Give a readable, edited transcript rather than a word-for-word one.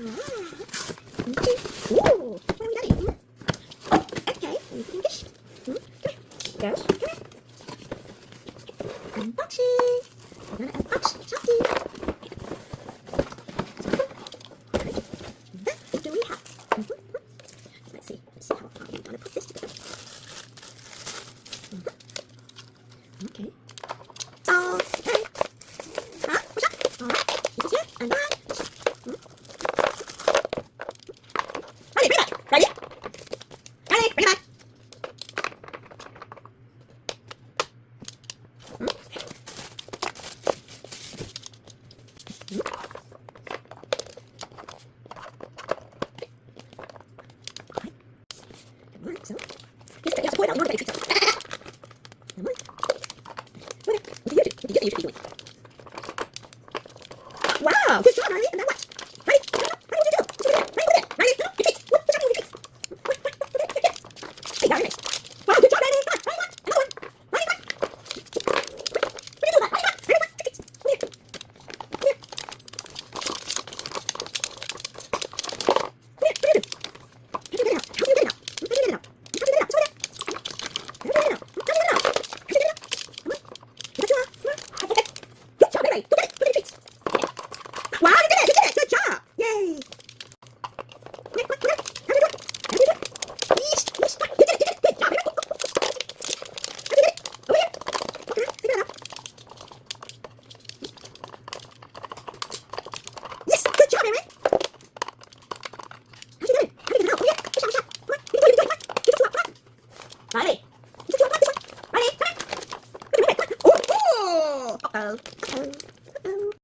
Okay. Ooh, what we got here? Oh, okay. English. Come here. Girls, come here. Unboxing. We're gonna unbox something. What do we have? Let's see. Let's see how I'm gonna put this together. Okay. So, hey. Huh? What's up? Alright. This is it. And that. Ready, bring it back. Ready? Ready, bring it back. So, just you have to pour it out in order to get it treats out. Come on. Okay. What do you should be doing? Wow, good job, Riley. And then what? Riley, what would you do? What would you do? Riley, put it. Riley, come on, your treats. What's happening with your treats? What? Hey, Riley. Wow, good job, Riley. Come on, Riley, come on. Another one. Riley, come on. What are you doing, Riley? Riley, come on. Riley, come on. Your treats. Come here. Come here. Come here. What are you doing? How do you get it out? How do you get it out? How do you get it out? Wow, you did it! You did it! Good job! Yay! Come here, come here. How do you do it? How do you do it? Yeesh, yeesh. You did it! You did it! Good job! How do you get it? Over here. Okay, figure it out. Yes! Good job, Aaron! How do you do it? How do you get it out? Over here. Push out, push out. Come on. You can do it, you can do it. Come on. Give it to her. Come on. Riley. You can do it. Come on, this one. Riley, come on. Wait a minute. Come on. Oh! Uh-oh. Uh-oh.